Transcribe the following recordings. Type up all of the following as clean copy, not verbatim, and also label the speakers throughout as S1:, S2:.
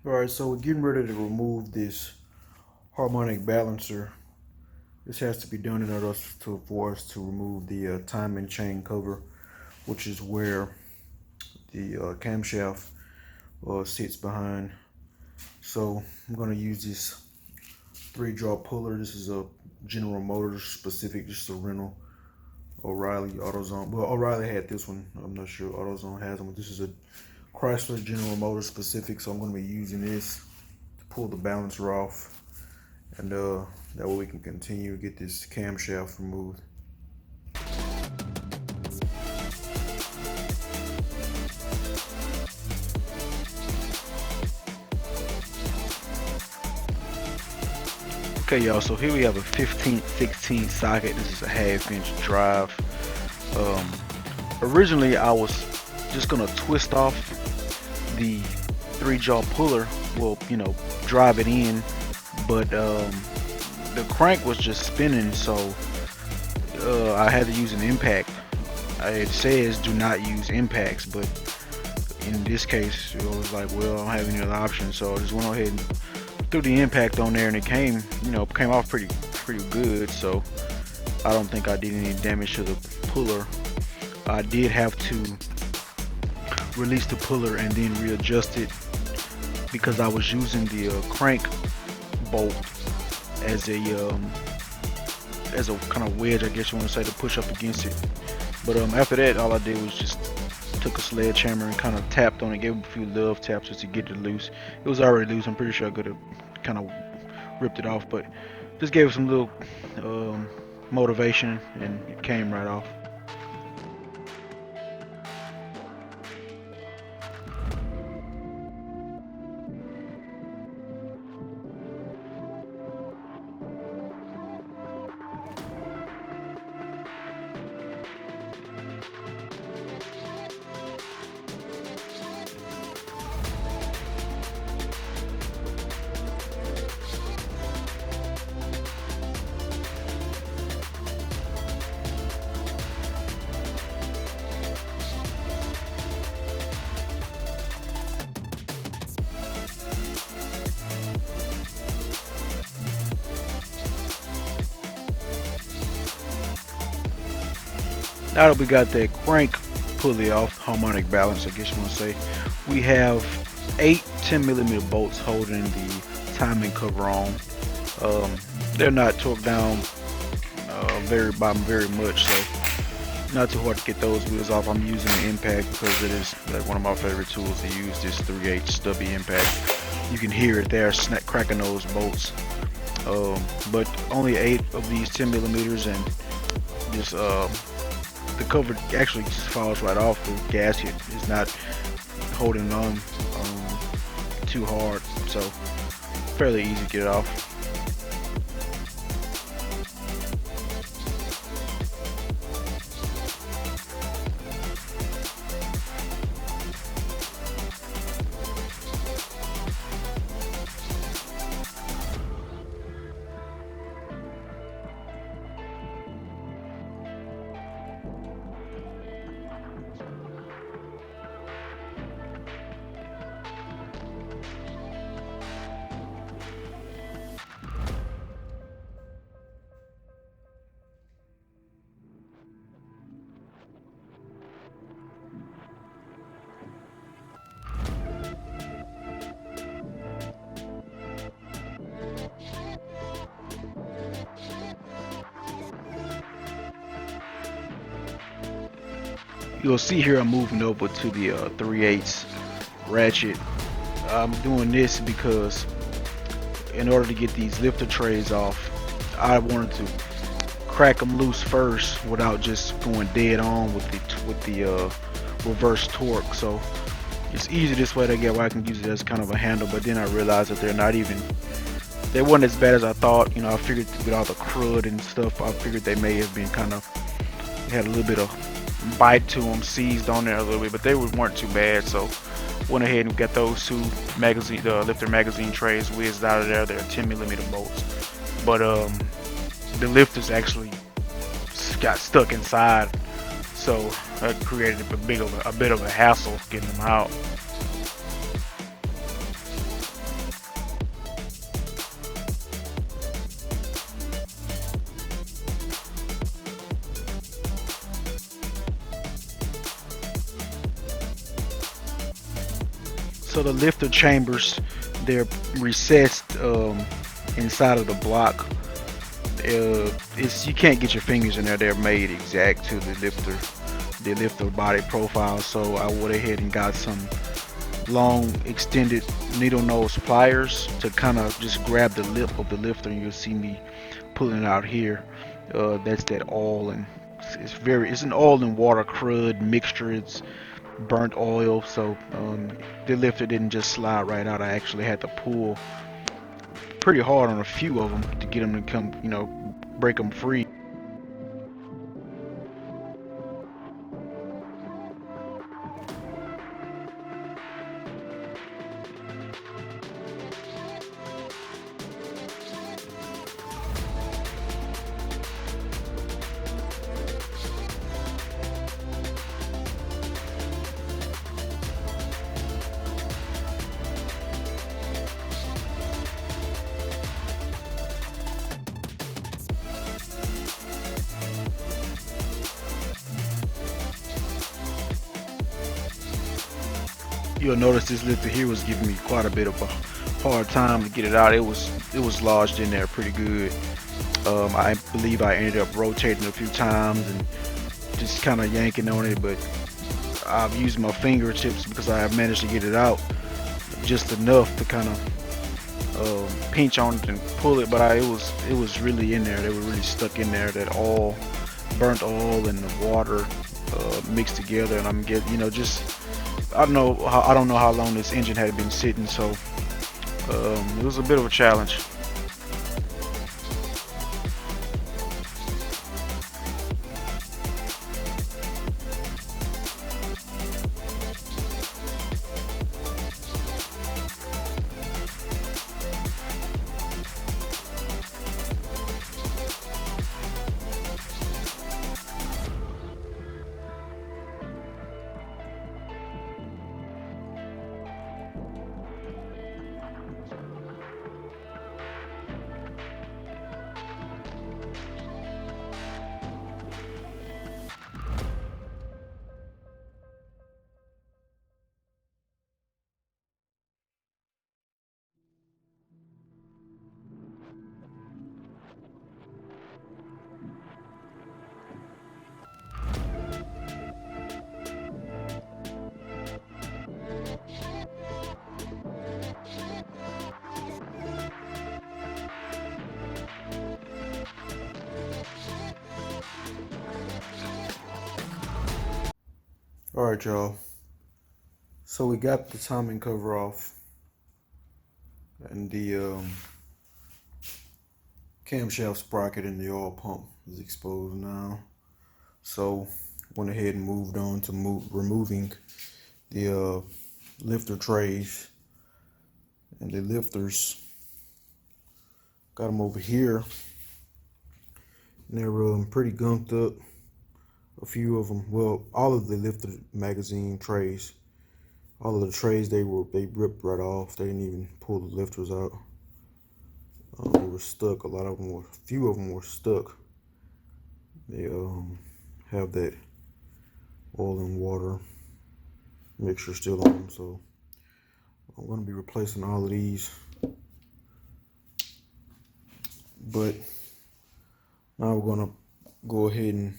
S1: Alright, so we're getting ready to remove this harmonic balancer. This has to be done in order for us to remove the timing chain cover, which is where the camshaft sits behind. So I'm going to use this 3-jaw puller. This is a General Motors specific, just a rental. O'Reilly AutoZone. Well, O'Reilly had this one. I'm not sure AutoZone has them. This is a Chrysler General Motors specific, so I'm going to be using this to pull the balancer off, and that way we can continue to get this camshaft removed.
S2: Okay, y'all, so here we have a 15/16 socket. This is a 1/2-inch drive. Originally I was just gonna twist off the 3-jaw puller, well, drive it in, but the crank was just spinning, so I had to use an impact. It says do not use impacts, but in this case it was like, well, I don't have any other option, so I just went ahead and threw the impact on there, and it came off pretty good. So I don't think I did any damage to the puller. I did have to release the puller and then readjust it because I was using the crank bolt as a kind of wedge, I guess you want to say, to push up against it. But after that, all I did was just took a sledgehammer and kind of tapped on it, gave it a few love taps just to get it loose. It was already loose. I'm pretty sure I could have kind of ripped it off, but just gave it some little motivation, and it came right off. Now that we got that crank pulley off, harmonic balance, I guess you want to say, we have 8 10mm bolts holding the timing cover on. They're not torqued down very much, so not too hard to get those wheels off. I'm using the impact because it is like one of my favorite tools to use, this 3/8 stubby impact. You can hear it there cracking those bolts. But only 8 of these 10mm, and this the cover actually just falls right off. The gasket is not holding on too hard, so fairly easy to get it off. You'll see here I'm moving over to the 3/8 ratchet. I'm doing this because in order to get these lifter trays off, I wanted to crack them loose first without just going dead on with the reverse torque. So it's easy this way to get where I can use it as kind of a handle. But then I realized that they weren't as bad as I thought. I figured with all the crud and stuff, I figured they may have been had a little bit of bite to them, seized on there a little bit, but they weren't too bad. So went ahead and got those 2 lifter magazine trays whizzed out of there. They're 10mm bolts, but the lifters actually got stuck inside, so that created a bit of a hassle getting them out. So the lifter chambers, they're recessed inside of the block. It's, you can't get your fingers in there. They're made exact to the lifter body profile. So I went ahead and got some long extended needle nose pliers to kind of just grab the lip of the lifter, and you'll see me pulling it out here. That's that oil, and it's an oil and water crud mixture. It's burnt oil, so the lifter didn't just slide right out. I actually had to pull pretty hard on a few of them to get them to come, break them free. You'll notice this lifter here was giving me quite a bit of a hard time to get it out. It was lodged in there pretty good. I believe I ended up rotating a few times and just kind of yanking on it, but I've used my fingertips because I have managed to get it out just enough to kind of pinch on it and pull it. But it was really in there. They were really stuck in there. That oil, burnt oil, and the water mixed together, and I'm getting, just. I don't know how long this engine had been sitting, so it was a bit of a challenge.
S1: Alright, y'all. So we got the timing cover off, and the camshaft sprocket in the oil pump is exposed now. So went ahead and moved on to removing the lifter trays and the lifters. Got them over here, and they're pretty gunked up. A few of them, well, all of the lifter magazine trays, all of the trays, they ripped right off. They didn't even pull the lifters out. They were stuck. A few of them were stuck. They have that oil and water mixture still on them, so I'm going to be replacing all of these. But now we're going to go ahead and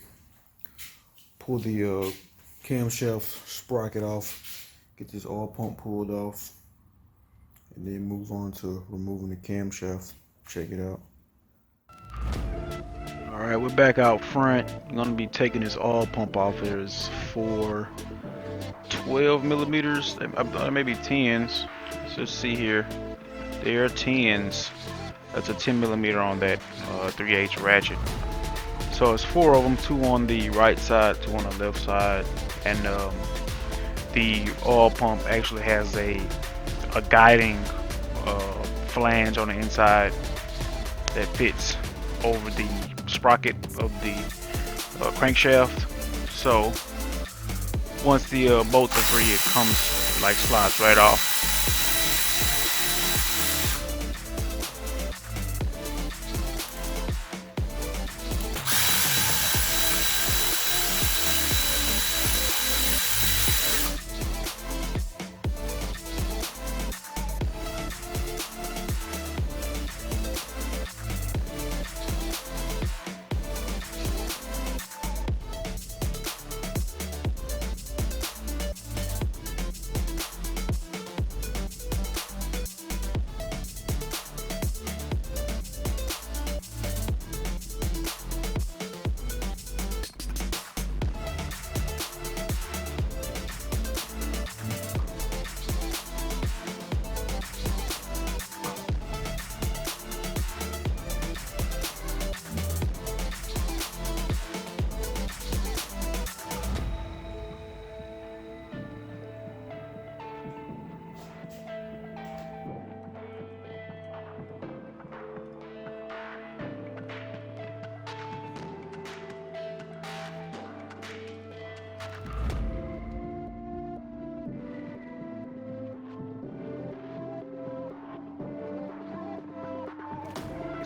S1: pull the camshaft sprocket off, get this oil pump pulled off, and then move on to removing the camshaft. Check it out.
S2: Alright, we're back out front. I'm going to be taking this oil pump off. There's 4 12 millimeters, maybe 10s. Let's just see here. There are 10s. That's a 10 millimeter on that 3/8 ratchet. So it's 4 of them, 2 on the right side, 2 on the left side, and the oil pump actually has a guiding flange on the inside that fits over the sprocket of the crankshaft. So once the bolts are free, it comes, like, slides right off.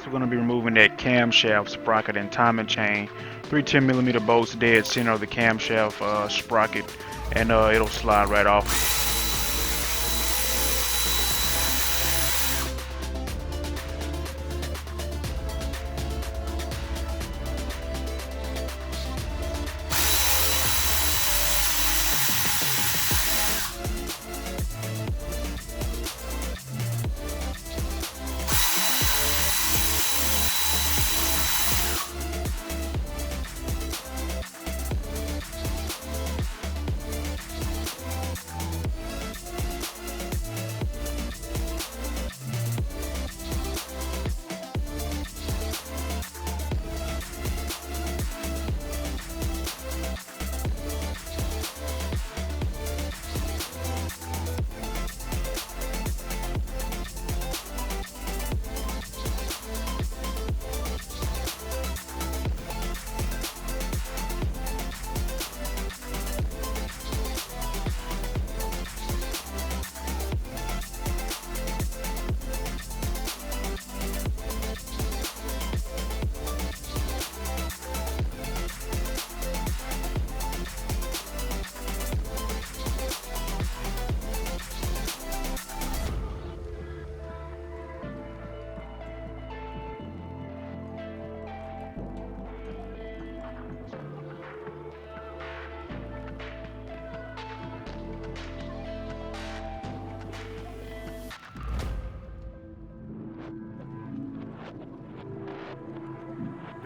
S2: So we're going to be removing that camshaft sprocket and timing chain. Three 10mm bolts dead center of the camshaft sprocket, and it'll slide right off.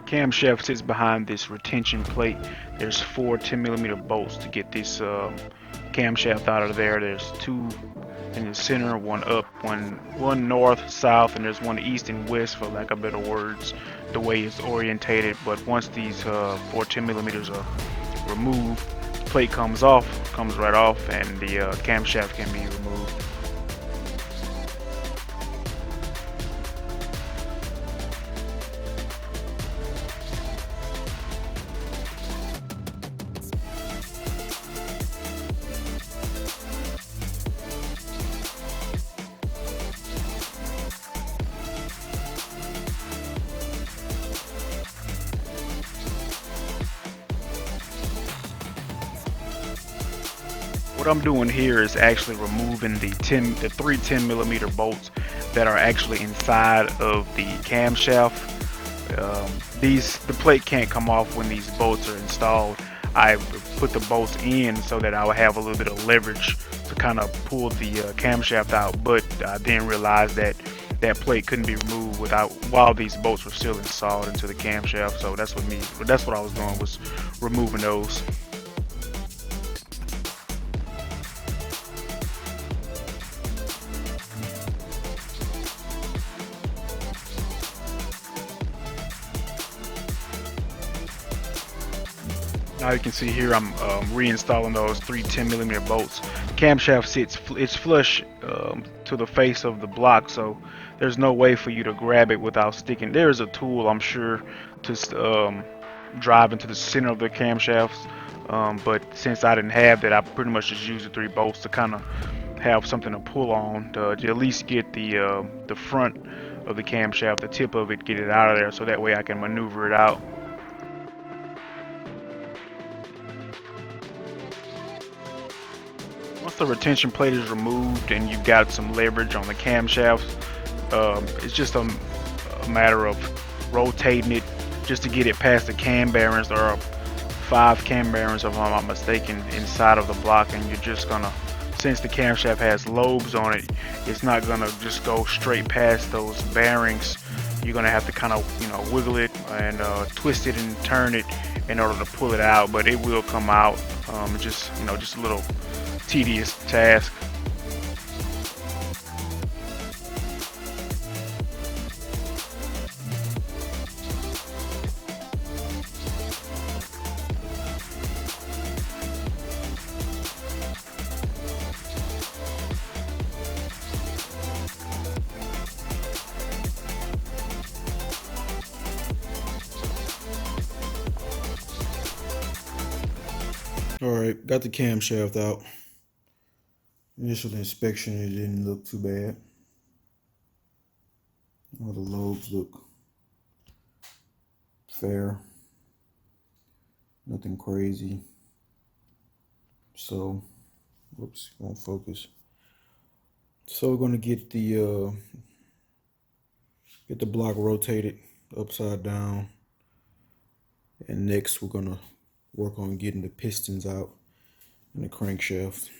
S2: Camshaft sits behind this retention plate. There's four 10mm bolts to get this camshaft out of there. There's two in the center, one up, one north, south, and there's one east and west, for lack of better words, the way it's orientated. But once these four 10mm are removed, the plate comes right off, and the camshaft can be removed. What I'm doing here is actually removing the three 10mm bolts that are actually inside of the camshaft. The plate can't come off when these bolts are installed. I put the bolts in so that I would have a little bit of leverage to kind of pull the camshaft out, but I didn't realize that that plate couldn't be removed while these bolts were still installed into the camshaft. So that's what I was doing, was removing those. Now you can see here I'm reinstalling those three 10mm bolts. Camshaft it's flush to the face of the block, so there's no way for you to grab it without sticking. There's a tool, I'm sure, to drive into the center of the camshafts, but since I didn't have that, I pretty much just used the three bolts to kind of have something to pull on to at least get the front of the camshaft, the tip of it, get it out of there, so that way I can maneuver it out. Once the retention plate is removed and you've got some leverage on the camshaft, it's just a matter of rotating it just to get it past the cam bearings. There are 5 cam bearings, if I'm not mistaken, inside of the block, and you're just gonna, since the camshaft has lobes on it, it's not gonna just go straight past those bearings. You're gonna have to kind of, wiggle it and twist it and turn it in order to pull it out, but it will come out. Just a little tedious task.
S1: Alright, got the camshaft out. Initial inspection, it didn't look too bad. All the lobes look fair, nothing crazy. So, whoops, won't focus. So we're gonna get the block rotated upside down, and next we're gonna work on getting the pistons out and the crankshaft.